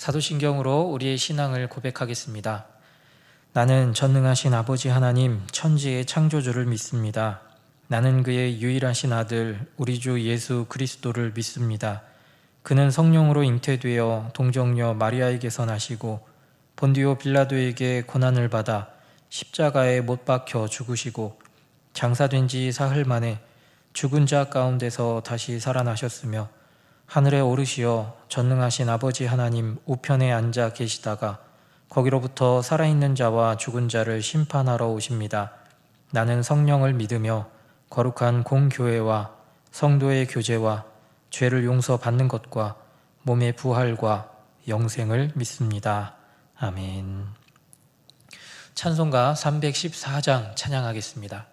사도신경으로 우리의 신앙을 고백하겠습니다. 나는 전능하신 아버지 하나님 천지의 창조주를 믿습니다. 나는 그의 유일하신 아들 우리 주 예수 그리스도를 믿습니다. 그는 성령으로 잉태되어 동정녀 마리아에게서 나시고 본디오 빌라도에게 고난을 받아 십자가에 못 박혀 죽으시고 장사된 지 사흘 만에 죽은 자 가운데서 다시 살아나셨으며 하늘에 오르시어 전능하신 아버지 하나님 우편에 앉아 계시다가 거기로부터 살아있는 자와 죽은 자를 심판하러 오십니다. 나는 성령을 믿으며 거룩한 공교회와 성도의 교제와 죄를 용서받는 것과 몸의 부활과 영생을 믿습니다. 아멘. 찬송가 314장 찬양하겠습니다.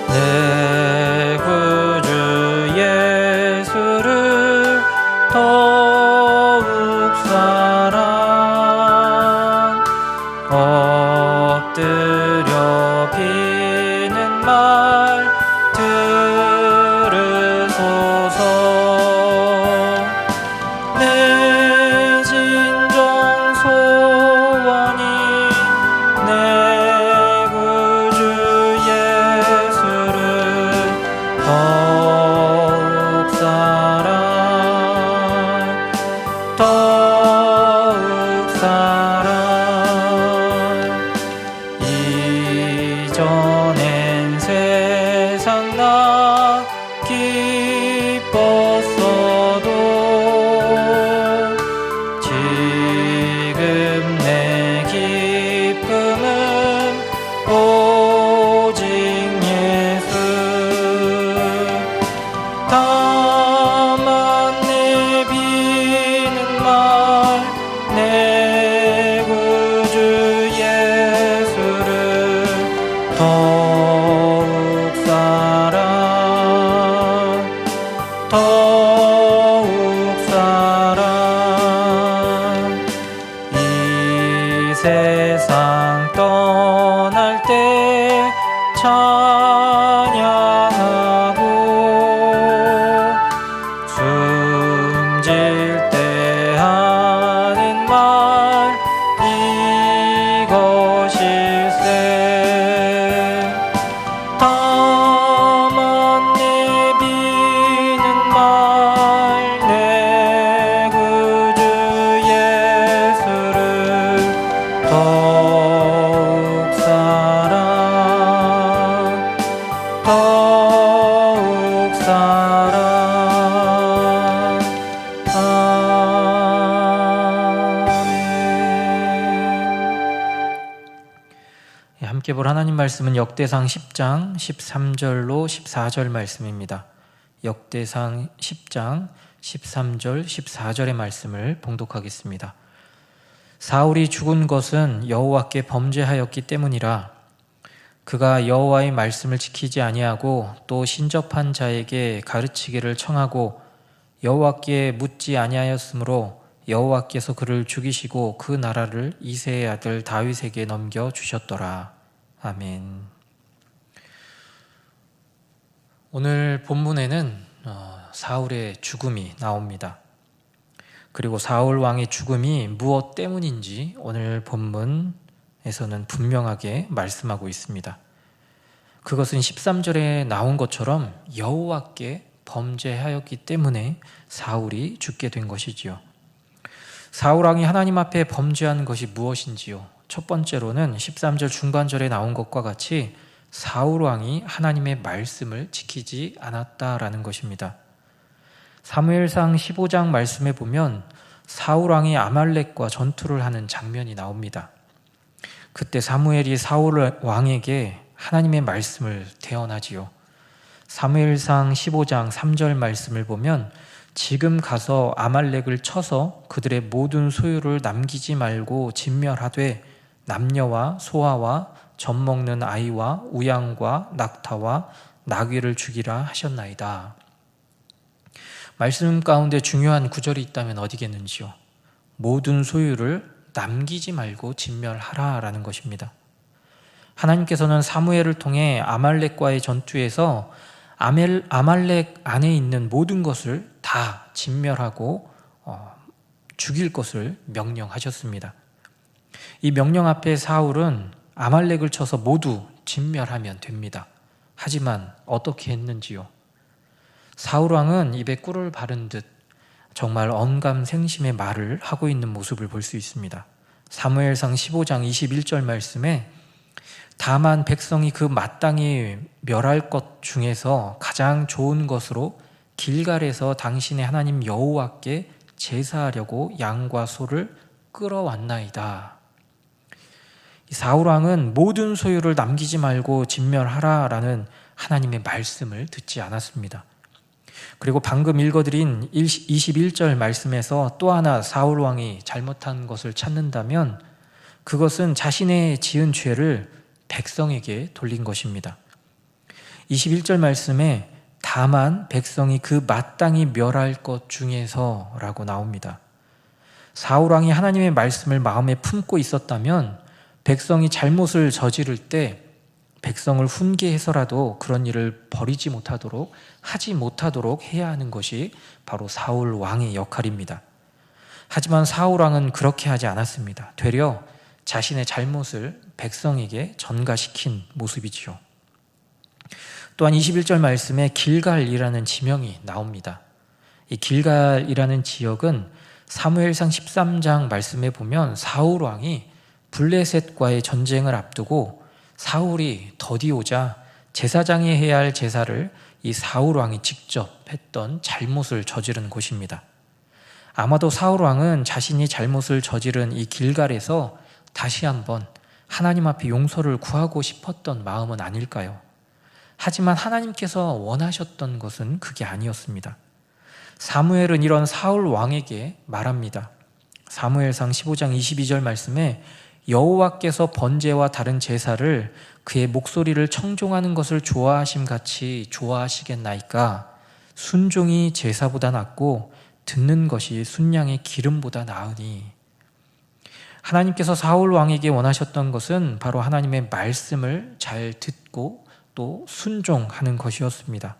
내 구주 예수를 더욱 사랑 엎드려 비는 말 들으소서. 내 진정 소원이 내 구주 더욱 사랑 더욱 사랑 이전엔 세상 나 기뻤어도 지금 내 기쁨은 오직 예수. 다만 내비는 말 내 구주 예수를 더욱 사랑 더욱 사랑 이 세상 떠날 때 찬양하고 숨질 때 하는 말 이것일세. 다만 내비는 말 내 구주 예수를 더욱 사랑 더욱 사랑. 함께 볼 하나님 말씀은 역대상 10장 13절로 14절 말씀입니다. 역대상 10장 13절 14절의 말씀을 봉독하겠습니다. 사울이 죽은 것은 여호와께 범죄하였기 때문이라. 그가 여호와의 말씀을 지키지 아니하고 또 신접한 자에게 가르치기를 청하고 여호와께 묻지 아니하였으므로 여호와께서 그를 죽이시고 그 나라를 이새의 아들 다윗에게 넘겨주셨더라. 아멘. 오늘 본문에는 사울의 죽음이 나옵니다. 그리고 사울 왕의 죽음이 무엇 때문인지 오늘 본문에서는 분명하게 말씀하고 있습니다. 그것은 13절에 나온 것처럼 여호와께 범죄하였기 때문에 사울이 죽게 된 것이지요. 사울 왕이 하나님 앞에 범죄한 것이 무엇인지요? 첫 번째로는 13절 중반절에 나온 것과 같이 사울 왕이 하나님의 말씀을 지키지 않았다라는 것입니다. 사무엘상 15장 말씀에 보면 사울 왕이 아말렉과 전투를 하는 장면이 나옵니다. 그때 사무엘이 사울 왕에게 하나님의 말씀을 대언하지요. 사무엘상 15장 3절 말씀을 보면 지금 가서 아말렉을 쳐서 그들의 모든 소유를 남기지 말고 진멸하되 남녀와 소아와 젖먹는 아이와 우양과 낙타와 나귀를 죽이라 하셨나이다. 말씀 가운데 중요한 구절이 있다면 어디겠는지요? 모든 소유를 남기지 말고 진멸하라라는 것입니다. 하나님께서는 사무엘을 통해 아말렉과의 전투에서 아말렉 안에 있는 모든 것을 다 진멸하고 죽일 것을 명령하셨습니다. 이 명령 앞에 사울은 아말렉을 쳐서 모두 진멸하면 됩니다. 하지만 어떻게 했는지요? 사울 왕은 입에 꿀을 바른 듯 정말 언감생심의 말을 하고 있는 모습을 볼 수 있습니다. 사무엘상 15장 21절 말씀에 다만 백성이 그 마땅히 멸할 것 중에서 가장 좋은 것으로 길갈에서 당신의 하나님 여호와께 제사하려고 양과 소를 끌어왔나이다. 사울 왕은 모든 소유를 남기지 말고 진멸하라라는 하나님의 말씀을 듣지 않았습니다. 그리고 방금 읽어드린 21절 말씀에서 또 하나 사울 왕이 잘못한 것을 찾는다면 그것은 자신의 지은 죄를 백성에게 돌린 것입니다. 21절 말씀에 다만 백성이 그 마땅히 멸할 것 중에서 라고 나옵니다. 사울 왕이 하나님의 말씀을 마음에 품고 있었다면 백성이 잘못을 저지를 때 백성을 훈계해서라도 그런 일을 벌이지 못하도록 하지 못하도록 해야 하는 것이 바로 사울 왕의 역할입니다. 하지만 사울 왕은 그렇게 하지 않았습니다. 되려 자신의 잘못을 백성에게 전가시킨 모습이지요. 또한 21절 말씀에 길갈이라는 지명이 나옵니다. 이 길갈이라는 지역은 사무엘상 13장 말씀에 보면 사울 왕이 블레셋과의 전쟁을 앞두고 사울이 더디오자 제사장이 해야 할 제사를 이 사울 왕이 직접 했던 잘못을 저지른 곳입니다. 아마도 사울 왕은 자신이 잘못을 저지른 이 길갈에서 다시 한번 하나님 앞에 용서를 구하고 싶었던 마음은 아닐까요? 하지만 하나님께서 원하셨던 것은 그게 아니었습니다. 사무엘은 이런 사울 왕에게 말합니다. 사무엘상 15장 22절 말씀에 여호와께서 번제와 다른 제사를 그의 목소리를 청종하는 것을 좋아하심 같이 좋아하시겠나이까? 순종이 제사보다 낫고 듣는 것이 순양의 기름보다 나으니. 하나님께서 사울 왕에게 원하셨던 것은 바로 하나님의 말씀을 잘 듣고 또 순종하는 것이었습니다.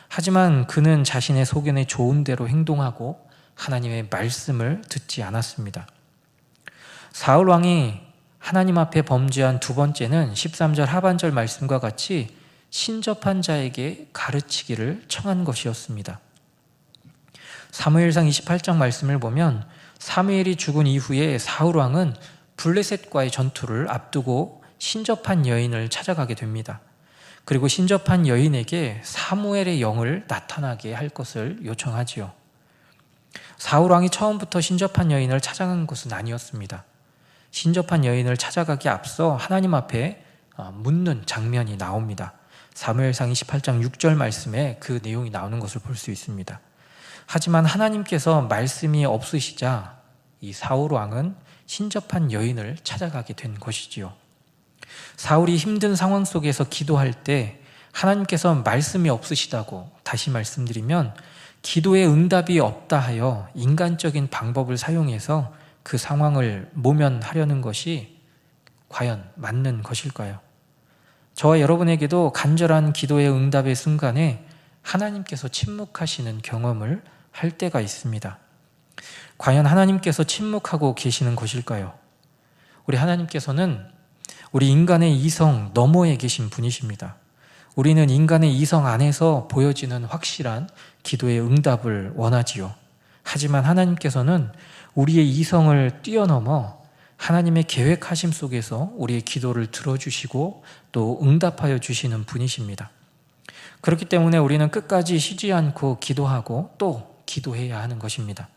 하지만 그는 자신의 소견에 좋은 대로 행동하고 하나님의 말씀을 듣지 않았습니다. 사울 왕이 하나님 앞에 범죄한 두 번째는 13절 하반절 말씀과 같이 신접한 자에게 가르치기를 청한 것이었습니다. 사무엘상 28장 말씀을 보면 사무엘이 죽은 이후에 사울 왕은 블레셋과의 전투를 앞두고 신접한 여인을 찾아가게 됩니다. 그리고 신접한 여인에게 사무엘의 영을 나타나게 할 것을 요청하지요. 사울 왕이 처음부터 신접한 여인을 찾아간 것은 아니었습니다. 신접한 여인을 찾아가기 앞서 하나님 앞에 묻는 장면이 나옵니다. 사무엘상 28장 6절 말씀에 그 내용이 나오는 것을 볼 수 있습니다. 하지만 하나님께서 말씀이 없으시자 이 사울 왕은 신접한 여인을 찾아가게 된 것이지요. 사울이 힘든 상황 속에서 기도할 때 하나님께서 말씀이 없으시다고 다시 말씀드리면 기도의 응답이 없다 하여 인간적인 방법을 사용해서 그 상황을 모면하려는 것이 과연 맞는 것일까요? 저와 여러분에게도 간절한 기도의 응답의 순간에 하나님께서 침묵하시는 경험을 할 때가 있습니다. 과연 하나님께서 침묵하고 계시는 것일까요? 우리 하나님께서는 우리 인간의 이성 너머에 계신 분이십니다. 우리는 인간의 이성 안에서 보여지는 확실한 기도의 응답을 원하지요. 하지만 하나님께서는 우리의 이성을 뛰어넘어 하나님의 계획하심 속에서 우리의 기도를 들어주시고 또 응답하여 주시는 분이십니다. 그렇기 때문에 우리는 끝까지 쉬지 않고 기도하고 또 기도해야 하는 것입니다.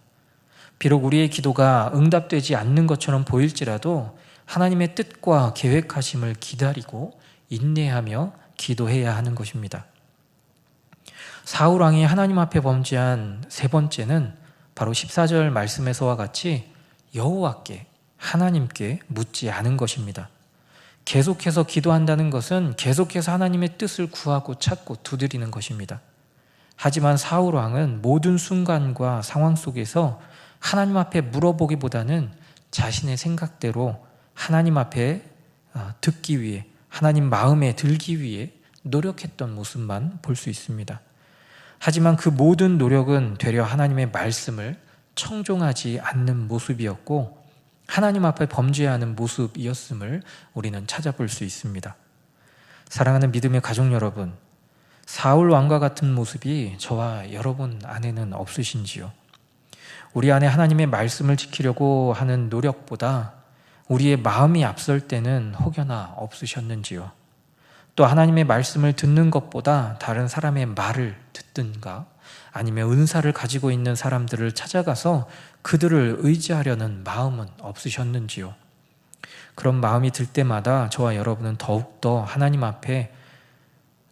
비록 우리의 기도가 응답되지 않는 것처럼 보일지라도 하나님의 뜻과 계획하심을 기다리고 인내하며 기도해야 하는 것입니다. 사울 왕이 하나님 앞에 범죄한 세 번째는 바로 14절 말씀에서와 같이 여호와께 하나님께 묻지 않은 것입니다. 계속해서 기도한다는 것은 계속해서 하나님의 뜻을 구하고 찾고 두드리는 것입니다. 하지만 사울 왕은 모든 순간과 상황 속에서 하나님 앞에 물어보기보다는 자신의 생각대로 하나님 앞에 듣기 위해, 하나님 마음에 들기 위해 노력했던 모습만 볼 수 있습니다. 하지만 그 모든 노력은 되려 하나님의 말씀을 청종하지 않는 모습이었고 하나님 앞에 범죄하는 모습이었음을 우리는 찾아볼 수 있습니다. 사랑하는 믿음의 가족 여러분, 사울 왕과 같은 모습이 저와 여러분 안에는 없으신지요? 우리 안에 하나님의 말씀을 지키려고 하는 노력보다 우리의 마음이 앞설 때는 혹여나 없으셨는지요? 또 하나님의 말씀을 듣는 것보다 다른 사람의 말을 듣든가 아니면 은사를 가지고 있는 사람들을 찾아가서 그들을 의지하려는 마음은 없으셨는지요? 그런 마음이 들 때마다 저와 여러분은 더욱더 하나님 앞에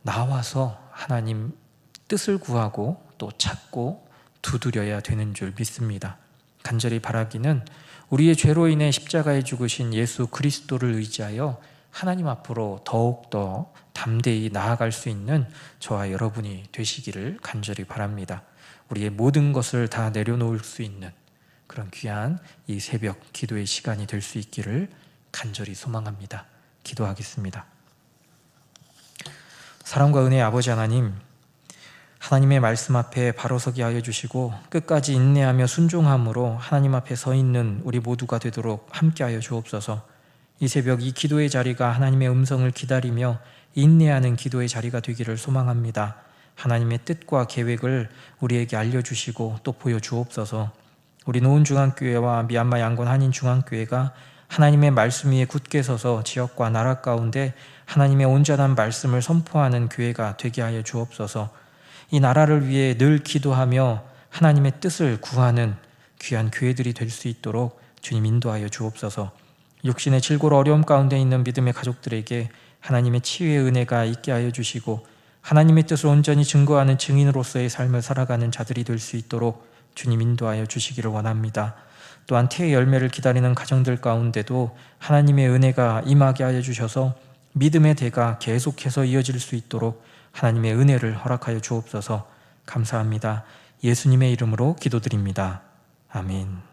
나와서 하나님 뜻을 구하고 또 찾고 두드려야 되는 줄 믿습니다. 간절히 바라기는 우리의 죄로 인해 십자가에 죽으신 예수 그리스도를 의지하여 하나님 앞으로 더욱더 담대히 나아갈 수 있는 저와 여러분이 되시기를 간절히 바랍니다. 우리의 모든 것을 다 내려놓을 수 있는 그런 귀한 이 새벽 기도의 시간이 될 수 있기를 간절히 소망합니다. 기도하겠습니다. 사랑과 은혜의 아버지 하나님, 하나님의 말씀 앞에 바로 서게 하여 주시고 끝까지 인내하며 순종함으로 하나님 앞에 서 있는 우리 모두가 되도록 함께하여 주옵소서. 이 새벽 이 기도의 자리가 하나님의 음성을 기다리며 인내하는 기도의 자리가 되기를 소망합니다. 하나님의 뜻과 계획을 우리에게 알려주시고 또 보여주옵소서. 우리 노은중앙교회와 미얀마 양곤 한인중앙교회가 하나님의 말씀 위에 굳게 서서 지역과 나라 가운데 하나님의 온전한 말씀을 선포하는 교회가 되게 하여 주옵소서. 이 나라를 위해 늘 기도하며 하나님의 뜻을 구하는 귀한 교회들이 될 수 있도록 주님 인도하여 주옵소서. 육신의 질고로 어려움 가운데 있는 믿음의 가족들에게 하나님의 치유의 은혜가 있게 하여 주시고 하나님의 뜻을 온전히 증거하는 증인으로서의 삶을 살아가는 자들이 될 수 있도록 주님 인도하여 주시기를 원합니다. 또한 태의 열매를 기다리는 가정들 가운데도 하나님의 은혜가 임하게 하여 주셔서 믿음의 대가 계속해서 이어질 수 있도록 하나님의 은혜를 허락하여 주옵소서. 감사합니다. 예수님의 이름으로 기도드립니다. 아멘.